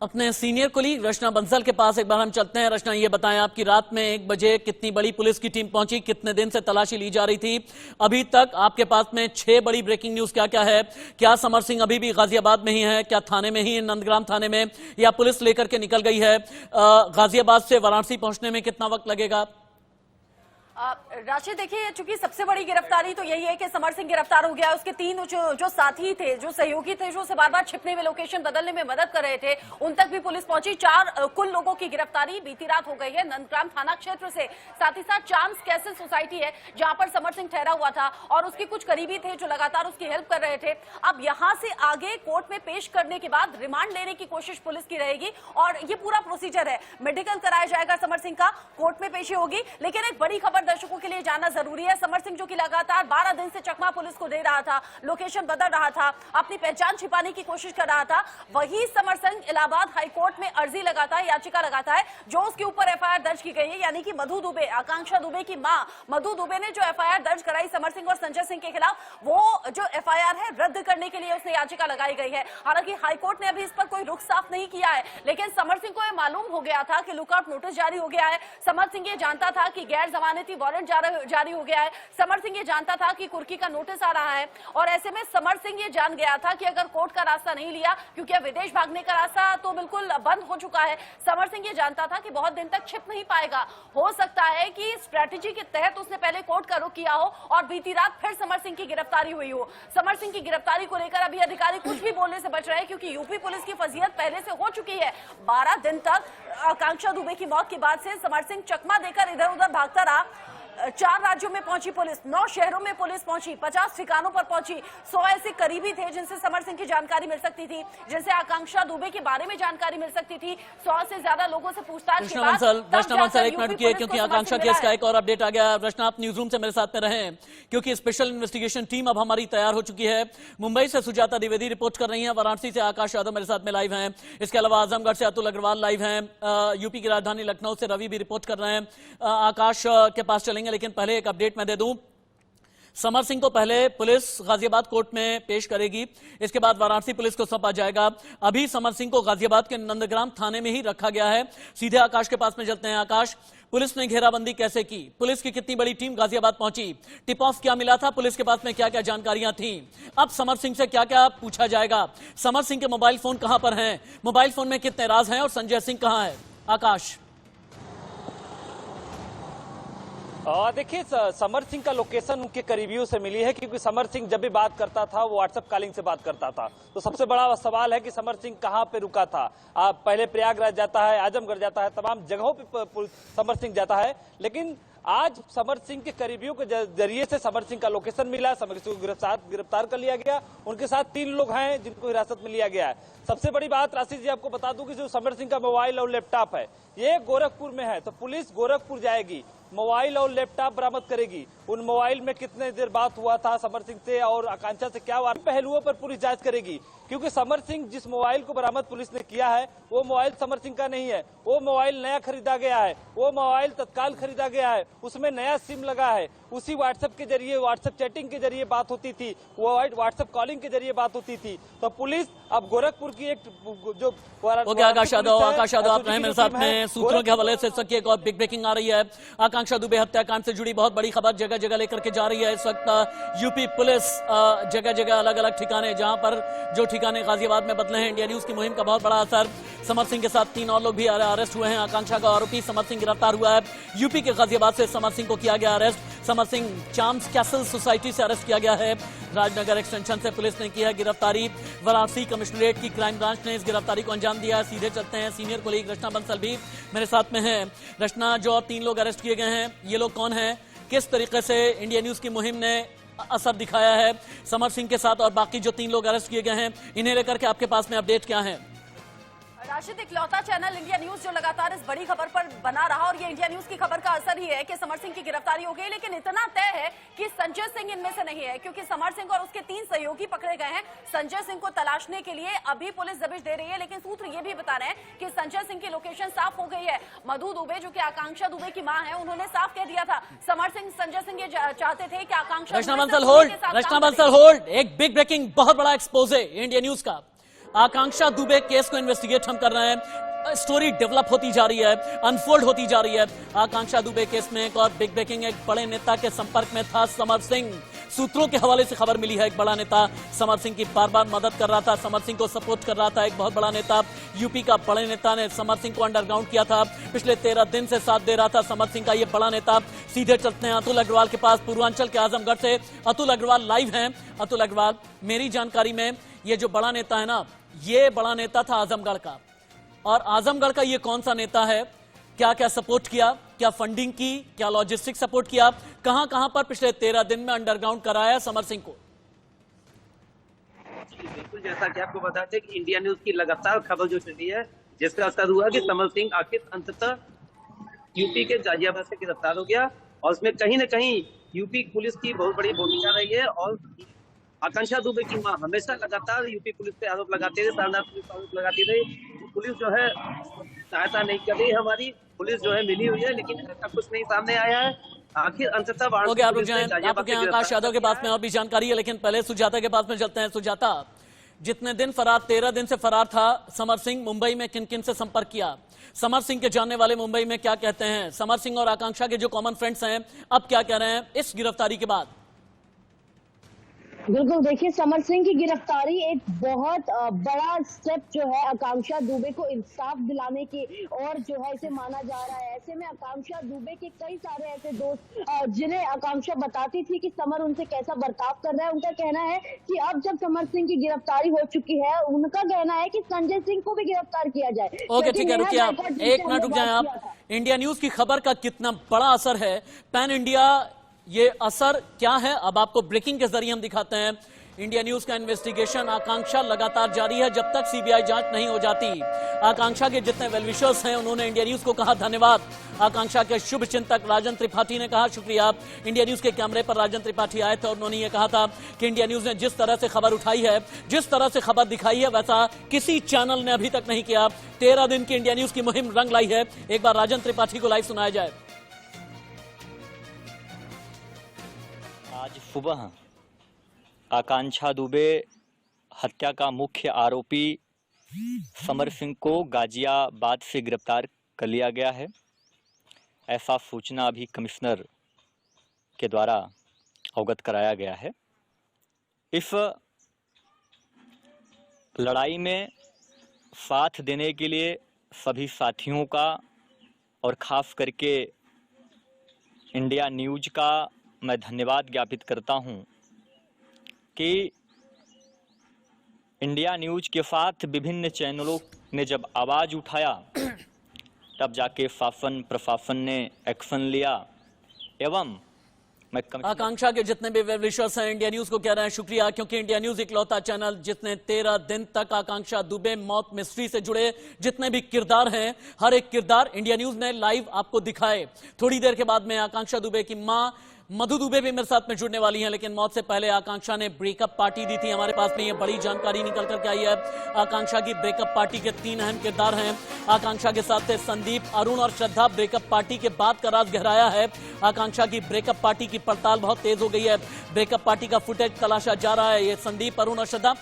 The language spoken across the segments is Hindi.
अपने सीनियर कोलीग रचना बंसल के पास एक बार हम चलते हैं। रचना, ये बताएं, आपकी रात में 1 बजे कितनी बड़ी पुलिस की टीम पहुंची, कितने दिन से तलाशी ली जा रही थी, अभी तक आपके पास में 6 बड़ी ब्रेकिंग न्यूज क्या क्या है? क्या समर सिंह अभी भी गाजियाबाद में ही है? क्या थाने में ही, नंदग्राम थाने में, या पुलिस लेकर के निकल गई है? गाजियाबाद से वाराणसी पहुंचने में कितना वक्त लगेगा? राशि, देखिए, चूंकि सबसे बड़ी गिरफ्तारी तो यही है कि समर सिंह गिरफ्तार हो गया। उसके 3 जो साथी थे, जो सहयोगी थे, जो उसे बार बार छिपने में, लोकेशन बदलने में मदद कर रहे थे, उन तक भी पुलिस पहुंची। 4 कुल लोगों की गिरफ्तारी बीती रात हो गई है नंदग्राम थाना क्षेत्र से। साथ ही साथ चाम्स कैसल सोसाइटी है जहां पर समर सिंह ठहरा हुआ था और उसके कुछ करीबी थे जो लगातार उसकी हेल्प कर रहे थे। अब यहां से आगे कोर्ट में पेश करने के बाद रिमांड लेने की कोशिश पुलिस की रहेगी और ये पूरा प्रोसीजर है। मेडिकल कराया जाएगा समर सिंह का, कोर्ट में पेशी होगी। लेकिन एक बड़ी खबर दर्शकों के लिए जानना जरूरी है। समर सिंह जो कि लगातार 12 दिन से चकमा पुलिस को दे रहा था, लोकेशन बदल रहा था, अपनी पहचान छिपाने की कोशिश कर रहा था, वही समर सिंह इलाहाबाद हाईकोर्ट में अर्जी लगाता है, याचिका लगाता है, जो उसके ऊपर एफआईआर दर्ज की गई है। यानी कि मधु दुबे, आकांक्षा दुबे की मां मधु दुबे ने जो एफआईआर दर्ज कराई समर सिंह और संजय सिंह के खिलाफ, वो जो एफआईआर है रद्द करने के लिए उसने याचिका लगाई गई है। हालांकि हाईकोर्ट ने अभी इस पर कोई रुख साफ नहीं किया है, लेकिन समर सिंह को यह मालूम हो गया था कि लुकआउट नोटिस जारी हो गया है। समर सिंह ये जानता था कि गैर जमानती वारंट जारी हो गया है। समर सिंह ये जानता था कि कुर्की का नोटिस आ रहा है और ऐसे में समर सिंह ये जान गया था कि अगर कोर्ट का रास्ता नहीं लिया, क्योंकि अब विदेश भागने का रास्ता तो बिल्कुल बंद हो चुका है, समर सिंह ये जानता था कि बहुत दिन तक छिप नहीं पाएगा। हो सकता है कि स्ट्रेटेजी के तहत उसने पहले कोर्ट का रुख किया हो और बीती रात फिर समर सिंह की गिरफ्तारी हुई हो। समर सिंह की गिरफ्तारी को लेकर अभी अधिकारी कुछ भी बोलने से बच रहे हैं, क्योंकि यूपी पुलिस की फजीहत पहले से हो चुकी है। 12 दिन तक आकांक्षा दुबे की मौत के बाद से समर सिंह चकमा देकर इधर उधर भागता रहा। 4 राज्यों में पहुंची पुलिस, 9 शहरों में पुलिस पहुंची, 50 ठिकानों पर पहुंची। 100 ऐसे करीबी थे जिनसे समर सिंह की जानकारी मिल सकती थी, जिनसे आकांक्षा दुबे के बारे में जानकारी मिल सकती थी। 100 से ज्यादा लोगों से पूछताछ के बाद रचना बंसल, एक मिनट रुकिए, क्योंकि आकांक्षा केस का एक और अपडेट आ गया। रचना, आप न्यूज रूम से मेरे साथ में रहें, क्योंकि स्पेशल इन्वेस्टिगेशन टीम अब हमारी तैयार हो चुकी है। मुंबई से सुजाता द्विवेदी रिपोर्ट कर रही है, वाराणसी से आकाश यादव मेरे साथ में लाइव हैं, इसके अलावा आजमगढ़ से अतुल अग्रवाल लाइव हैं, यूपी की राजधानी लखनऊ से रवि भी रिपोर्ट कर रहे हैं। आकाश के पास चलेंगे, लेकिन पहले एक अपडेट मैं दे दूं। समर सिंह को पहले पुलिस गाजियाबाद कोर्ट में पेश करेगी, इसके बाद वाराणसी पुलिस को सौंपा जाएगा। अभी समर सिंह को गाजियाबाद के नंदग्राम थाने में ही रखा गया है। सीधे आकाश के पास में चलते हैं। आकाश, पुलिस ने घेराबंदी कैसे की? पुलिस की कितनी बड़ी टीम गाजियाबाद पहुंची? टिप ऑफ क्या मिला था? पुलिस के पास में क्या क्या जानकारियां थी? अब समर सिंह से क्या क्या पूछा जाएगा? समर सिंह के मोबाइल फोन कहां पर हैं? मोबाइल फोन में कितने राज हैं? और संजय सिंह कहां है? आकाश, देखिए, समर सिंह का लोकेशन उनके करीबियों से मिली है, क्योंकि समर सिंह जब भी बात करता था वो व्हाट्सएप कॉलिंग से बात करता था। तो सबसे बड़ा सवाल है कि समर सिंह कहां पे रुका था। पहले प्रयागराज जाता है, आजमगढ़ जाता है, तमाम जगहों पे समर सिंह जाता है, लेकिन आज समर सिंह के करीबियों के जरिए से समर सिंह का लोकेशन मिला, समर सिंह को गिरफ्तार कर लिया गया। उनके साथ 3 लोग हैं जिनको हिरासत में लिया गया है। सबसे बड़ी बात राशि जी, आपको बता दूं कि जो समर सिंह का मोबाइल और लैपटॉप है ये गोरखपुर में है, तो पुलिस गोरखपुर जाएगी, मोबाइल और लैपटॉप बरामद करेगी। उन मोबाइल में कितने देर बात हुआ था समर सिंह से और आकांक्षा से, क्या पहलुओं पर पुलिस जांच करेगी, क्योंकि समर सिंह जिस मोबाइल को बरामद पुलिस ने किया है वो मोबाइल समर सिंह का नहीं है। वो मोबाइल नया खरीदा गया है, वो मोबाइल तत्काल खरीदा गया है, उसमें नया सिम लगा है। उसी व्हाट्सएप के जरिए, व्हाट्सएप चैटिंग के जरिए बात होती थी, वो व्हाट्सएप कॉलिंग के जरिए बात होती थी। तो पुलिस अब गोरखपुर की एक जो आकाश यादव आप रहे मेरे साथ में। सूत्रों के हवाले से एक और बिग ब्रेकिंग आ रही है। आकांक्षा दुबे हत्याकांड से जुड़ी बहुत बड़ी खबर जगह जगह लेकर के जा रही है। इस वक्त यूपी पुलिस जगह जगह अलग अलग ठिकाने, जहां पर जो ठिकाने गाजियाबाद में बदले हैं, इंडिया न्यूज की मुहिम का बहुत बड़ा असर। समर सिंह के साथ 3 और लोग भी अरेस्ट हुए हैं। आकांक्षा का आरोपी समर सिंह गिरफ्तार हुआ है। यूपी के गाजियाबाद से समर सिंह को किया गया arrest. Samar Singh चाम्स castle society से अरेस्ट किया गया है। राजनगर एक्सटेंशन से पुलिस ने की है गिरफ्तारी। वाराणसी कमिश्नरेट की क्राइम ब्रांच ने इस गिरफ्तारी को अंजाम दिया। सीधे चलते हैं, सीनियर कोलीग रचना बंसल भी मेरे साथ में है। रचना, जो अब 3 लोग अरेस्ट किए गए हैं, ये लोग कौन हैं? किस तरीके से इंडिया न्यूज की मुहिम ने असर दिखाया है समर सिंह के साथ, और बाकी जो 3 लोग अरेस्ट किए गए हैं, इन्हें लेकर के आपके पास में अपडेट क्या है? राशिद, इकलौता चैनल इंडिया न्यूज जो लगातार इस बड़ी खबर पर बना रहा, और ये इंडिया न्यूज की खबर का असर ही है कि समर सिंह की गिरफ्तारी हो गई। लेकिन इतना तय है कि संजय सिंह इनमें से नहीं है, क्योंकि समर सिंह और उसके 3 सहयोगी पकड़े गए हैं। संजय सिंह को तलाशने के लिए अभी पुलिस दबिश दे रही है, लेकिन सूत्र ये भी बता रहे हैं कि संजय सिंह की लोकेशन साफ हो गई है। मधु दुबे, जो कि आकांक्षा दुबे की मां है, उन्होंने साफ कह दिया था समर सिंह, संजय सिंह ये चाहते थे कि आकांक्षा रचना बंसल होल्ड, एक बिग ब्रेकिंग, बहुत बड़ा एक्सपोजे इंडिया न्यूज का। आकांक्षा दुबे केस को इन्वेस्टिगेट हम कर रहे हैं। स्टोरी डेवलप होती जा रही है, अनफोल्ड होती जा रही है। आकांक्षा दुबे केस में एक और बिग ब्रेकिंग, एक बड़े नेता के संपर्क में था समर सिंह। सूत्रों के हवाले से खबर मिली है, एक बड़ा नेता समर सिंह की बार बार मदद कर रहा था, समर सिंह को सपोर्ट कर रहा था। एक बहुत बड़ा नेता, यूपी का बड़े नेता ने समर सिंह को अंडरग्राउंड किया था, पिछले 13 दिन से साथ दे रहा था समर सिंह का ये बड़ा नेता। सीधे चलते हैं अतुल अग्रवाल के पास, पूर्वांचल के आजमगढ़ से अतुल अग्रवाल लाइव हैं। अतुल अग्रवाल, मेरी जानकारी में ये जो बड़ा नेता है ना, ये बड़ा नेता था आजमगढ़ का, और आजमगढ़ का ये कौन सा नेता है, क्या क्या सपोर्ट किया, क्या फंडिंग की, क्या लॉजिस्टिक सपोर्ट किया, कहां कहां पर पिछले 13 दिन में अंडरग्राउंड कराया समर सिंह को? बिल्कुल, जैसा कि आपको बताते कि इंडिया न्यूज की लगातार खबर जो चली है, जिसका असर हुआ कि समर सिंह आखिर अंततः यूपी के गाजियाबाद से गिरफ्तार हो गया, और उसमें कहीं न कहीं यूपी पुलिस की बहुत बड़ी भूमिका रही है। और आकांक्षा दुबे की मां हमेशा लगातार यूपी पुलिस पे आरोप लगाते रहे, शानदार पुलिस आरोप लगाती रही, पुलिस जो है सहायता नहीं कर रही, हमारी पुलिस जो है मिली हुई है, लेकिन ऐसा कुछ नहीं सामने आया है। आखिर अंततः आकाश यादव के पास में और भी जानकारी है, लेकिन पहले सुजाता के पास में चलते हैं। सुजाता, जितने दिन फरार, 13 दिन से फरार था समर सिंह, मुंबई में किन किन से संपर्क किया? समर सिंह के जानने वाले मुंबई में क्या कहते हैं? समर सिंह और आकांक्षा के जो कॉमन फ्रेंड्स हैं, अब क्या कह रहे हैं इस गिरफ्तारी के बाद? बिल्कुल, देखिए, समर सिंह की गिरफ्तारी एक बहुत बड़ा स्टेप जो है आकांक्षा दुबे को इंसाफ दिलाने की और जो है इसे माना जा रहा है। ऐसे में आकांक्षा दुबे के कई सारे ऐसे दोस्त जिन्हें आकांक्षा बताती थी कि समर उनसे कैसा बर्ताव कर रहा है, उनका कहना है कि अब जब समर सिंह की गिरफ्तारी हो चुकी है, उनका कहना है कि संजय सिंह को भी गिरफ्तार किया जाए। ओके, ठीक है, रुकिए आप, एक मिनट रुक जाए आप। इंडिया न्यूज की खबर का कितना बड़ा असर है पैन इंडिया, ये असर क्या है अब आपको ब्रेकिंग के जरिए हम दिखाते हैं। इंडिया न्यूज का इन्वेस्टिगेशन आकांक्षा लगातार जारी है जब तक सीबीआई जांच नहीं हो जाती। आकांक्षा के जितने वेलविशर्स हैं उन्होंने इंडिया न्यूज को कहा धन्यवाद। आकांक्षा के शुभ चिंतक राजन त्रिपाठी ने कहा शुक्रिया। इंडिया न्यूज के कैमरे पर राजन त्रिपाठी आए थे और उन्होंने ये कहा था कि इंडिया न्यूज ने जिस तरह से खबर उठाई है, जिस तरह से खबर दिखाई है, वैसा किसी चैनल ने अभी तक नहीं किया। 13 दिन की इंडिया न्यूज की मुहिम रंग लाई है। एक बार राजन त्रिपाठी को लाइव सुनाया जाए। आज सुबह आकांक्षा दुबे हत्या का मुख्य आरोपी समर सिंह को गाजियाबाद से गिरफ्तार कर लिया गया है, ऐसा सूचना अभी कमिश्नर के द्वारा अवगत कराया गया है। इस लड़ाई में साथ देने के लिए सभी साथियों का और खास करके इंडिया न्यूज का मैं धन्यवाद ज्ञापित करता हूं कि इंडिया न्यूज के साथ विभिन्न चैनलों ने जब आवाज़ उठाया तब जाके शासन प्रशासन ने एक्शन लिया। एवं मैं आकांक्षा के जितने भी वेलविशर्स हैं इंडिया न्यूज को कह रहे हैं शुक्रिया, क्योंकि इंडिया न्यूज इकलौता चैनल जिसने 13 दिन तक आकांक्षा दुबे मौत मिस्ट्री से जुड़े जितने भी किरदार हैं, हर एक किरदार इंडिया न्यूज ने लाइव आपको दिखाए। थोड़ी देर के बाद में आकांक्षा दुबे की मां मधु दुबे भी मेरे साथ में जुड़ने वाली हैं, लेकिन मौत से पहले आकांक्षा ने ब्रेकअप पार्टी दी थी। हमारे पास में ये बड़ी जानकारी निकल करके आई है। आकांक्षा की ब्रेकअप पार्टी के 3 अहम किरदार हैं। आकांक्षा के साथ थे संदीप, अरुण और श्रद्धा। ब्रेकअप पार्टी के बाद का राज गहराया है। आकांक्षा की ब्रेकअप पार्टी की पड़ताल बहुत तेज हो गई है। ब्रेकअप पार्टी का फुटेज तलाशा जा रहा है। ये संदीप, अरुण और श्रद्धा,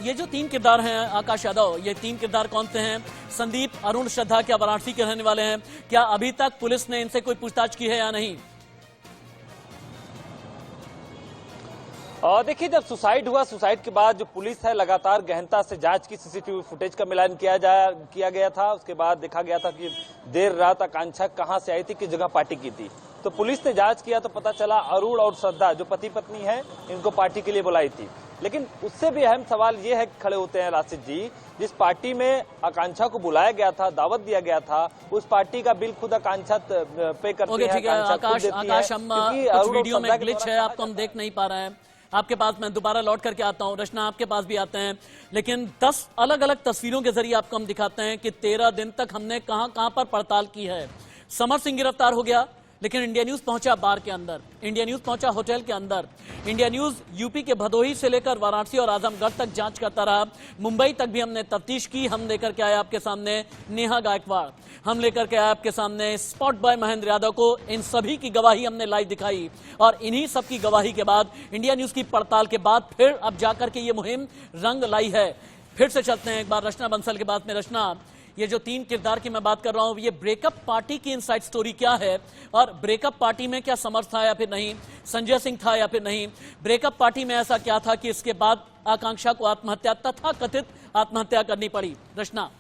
ये जो 3 किरदार हैं आकाश यादव, ये 3 किरदार कौन से हैं? संदीप, अरुण, श्रद्धा क्या वाराणसी के रहने वाले हैं? क्या अभी तक पुलिस ने इनसे कोई पूछताछ की है या नहीं? और देखिए, जब सुसाइड हुआ, सुसाइड के बाद जो पुलिस है लगातार गहनता से जांच की, सीसीटीवी फुटेज का मिलान किया गया था। उसके बाद देखा गया था कि देर रात आकांक्षा कहां से आई थी, किस जगह पार्टी की थी। तो पुलिस ने जांच किया तो पता चला अरुण और श्रद्धा जो पति पत्नी है, इनको पार्टी के लिए बुलाई थी। लेकिन उससे भी अहम सवाल ये है खड़े होते हैं राशिद जी, जिस पार्टी में आकांक्षा को बुलाया गया था, दावत दिया गया था, उस पार्टी का बिल खुद आकांक्षा पे करती है। आकाश, हम कुछ वीडियो में ग्लिच है, आपको हम देख नहीं पा रहे हैं। आपके पास मैं दोबारा लौट करके आता हूं। रचना, आपके पास भी आते हैं, लेकिन 10 अलग अलग तस्वीरों के जरिए आपको हम दिखाते हैं कि 13 दिन तक हमने कहां पर पड़ताल की है। समर सिंह गिरफ्तार हो गया, लेकिन इंडिया न्यूज पहुंचा बार के अंदर, इंडिया न्यूज पहुंचा होटल के अंदर। इंडिया न्यूज यूपी के भदोही से लेकर वाराणसी और आजमगढ़ तक जांच करता रहा। मुंबई तक भी हमने तफ्तीश की। हम लेकर के आए आपके सामने नेहा गायकवाड़, हम लेकर के आए आपके सामने स्पॉट बॉय महेंद्र यादव को। इन सभी की गवाही हमने लाइव दिखाई, और इन्हीं सब की गवाही के बाद इंडिया न्यूज की पड़ताल के बाद फिर अब जाकर के ये मुहिम रंग लाई है। फिर से चलते हैं एक बार रचना बंसल के बाद में। रचना, ये जो 3 किरदार की मैं बात कर रहा हूं, ये ब्रेकअप पार्टी की इनसाइड स्टोरी क्या है, और ब्रेकअप पार्टी में क्या समर्थ था या फिर नहीं, संजय सिंह था या फिर नहीं, ब्रेकअप पार्टी में ऐसा क्या था कि इसके बाद आकांक्षा को आत्महत्या, तथा कथित आत्महत्या करनी पड़ी। रचना,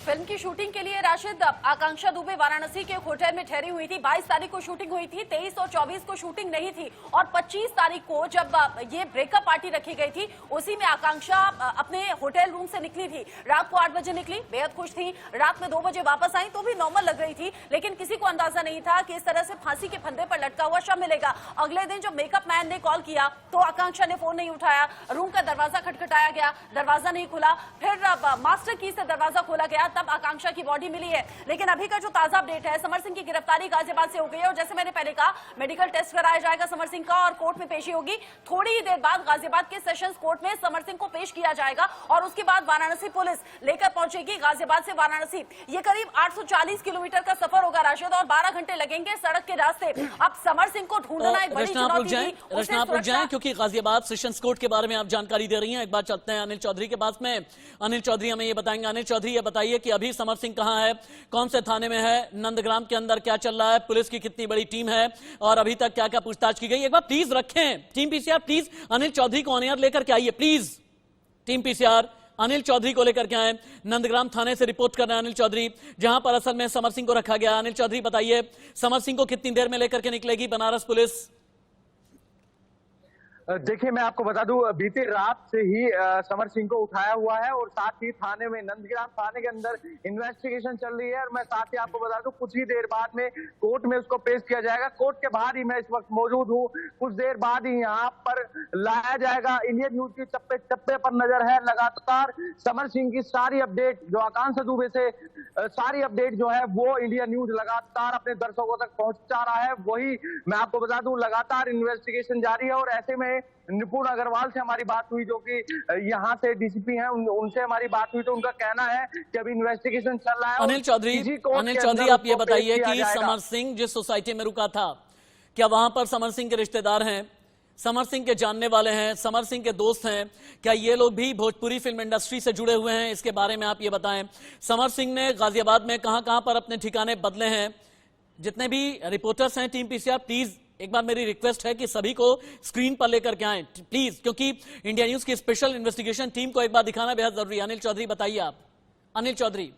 फिल्म की शूटिंग के लिए राशिद आकांक्षा दुबे वाराणसी के एक होटल में ठहरी हुई थी। 22 तारीख को शूटिंग हुई थी, 23 और 24 को शूटिंग नहीं थी, और 25 तारीख को जब ये ब्रेकअप पार्टी रखी गई थी, उसी में आकांक्षा अपने होटल रूम से निकली थी। रात को 8 बजे निकली, बेहद खुश थी। रात में 2 बजे वापस आई तो भी नॉर्मल लग रही थी, लेकिन किसी को अंदाजा नहीं था कि इस तरह से फांसी के फंदे पर लटका हुआ शव मिलेगा। अगले दिन जब मेकअप मैन ने कॉल किया तो आकांक्षा ने फोन नहीं उठाया। रूम का दरवाजा खटखटाया गया, दरवाजा नहीं खुला। फिर मास्टर की से दरवाजा खोला गया, तब आकांक्षा की बॉडी मिली है। लेकिन अभी का जो ताजा अपडेट है, समर सिंह की गिरफ्तारी गाजियाबाद से हो गई है, और जैसे मैंने पहले कहा, मेडिकल टेस्ट कराया जाएगा समर सिंह का और कोर्ट में पेशी होगी। थोड़ी ही देर बाद गाजियाबाद के सेशंस कोर्ट में समर सिंह को पेश किया जाएगा, और उसके बाद वाराणसी पुलिस लेकर पहुंचेगी गाजियाबाद से वाराणसी। ये करीब 840 किलोमीटर का सफर होगा राशिद, और 12 घंटे लगेंगे सड़क के रास्ते। अब समर सिंह को ढूंढना एक बड़ी चुनौती थी। रचना, आप रुक जाएं क्योंकि गाजियाबाद सेशंस कोर्ट के बारे में आप जानकारी दे रही हैं। एक बार चलते हैं अनिल चौधरी के पास में। अनिल चौधरी हमें ये बताएंगे। अनिल चौधरी, ये बताइए कि अभी समर सिंह कहां है, कौन से थाने में है, नंदग्राम के अंदर क्या चल रहा है, पुलिस की कितनी बड़ी टीम है, और अभी तक क्या क्या पूछताछ की गई। एक बार प्लीज रखें team PCR, please Anil Chaudhary को ऑन एयर लेकर के आइए। Please team PCR Anil Chaudhary को लेकर के आए। नंदग्राम थाने से रिपोर्ट कर रहे हैं अनिल चौधरी, जहां पर असल में समर सिंह को रखा गया। अनिल चौधरी बताइए, समर सिंह को कितनी देर में लेकर के निकलेगी बनारस पुलिस? देखिए, मैं आपको बता दूं, बीती रात से ही समर सिंह को उठाया हुआ है, और साथ ही थाने में, नंदग्राम थाने के अंदर इन्वेस्टिगेशन चल रही है। और मैं साथ ही आपको बता दूं, कुछ ही देर बाद में कोर्ट में उसको पेश किया जाएगा। कोर्ट के बाहर ही मैं इस वक्त मौजूद हूं। कुछ देर बाद ही यहाँ पर लाया जाएगा। इंडियन न्यूज की चप्पे चप्पे पर नजर है। लगातार समर सिंह की सारी अपडेट, जो आकांक्षा दुबे से सारी अपडेट जो है, वो इंडियन न्यूज लगातार अपने दर्शकों तक पहुंचा रहा है। वही मैं आपको बता दूं, लगातार इन्वेस्टिगेशन जारी है, और ऐसे में निपुण अग्रवाल से हमारी बात हुई, जो कि यहाँ से डीसीपी हैं, उनसे हमारी बात हुई, तो उनका कहना है कि अभी इन्वेस्टिगेशन चल रहा है। अनिल चौधरी, आप ये बताइए कि समर सिंह जिस सोसाइटी में रुका था, क्या वहां पर समर सिंह के रिश्तेदार हैं, समर सिंह के जानने वाले हैं, समर सिंह के दोस्त हैं, क्या ये लोग भी भोजपुरी फिल्म इंडस्ट्री से जुड़े हुए हैं? इसके बारे में आप ये बताएं। समर सिंह ने गाजियाबाद में कहां कहां पर अपने ठिकाने बदले हैं? जितने भी रिपोर्टर्स हैं टीम पीसीआर, प्लीज एक बार मेरी रिक्वेस्ट है कि सभी को स्क्रीन पर लेकर के आएं प्लीज, क्योंकि इंडिया न्यूज की स्पेशल इन्वेस्टिगेशन टीम को एक बार दिखाना बेहद जरूरी है। अनिल चौधरी बताइए आप। अनिल चौधरी।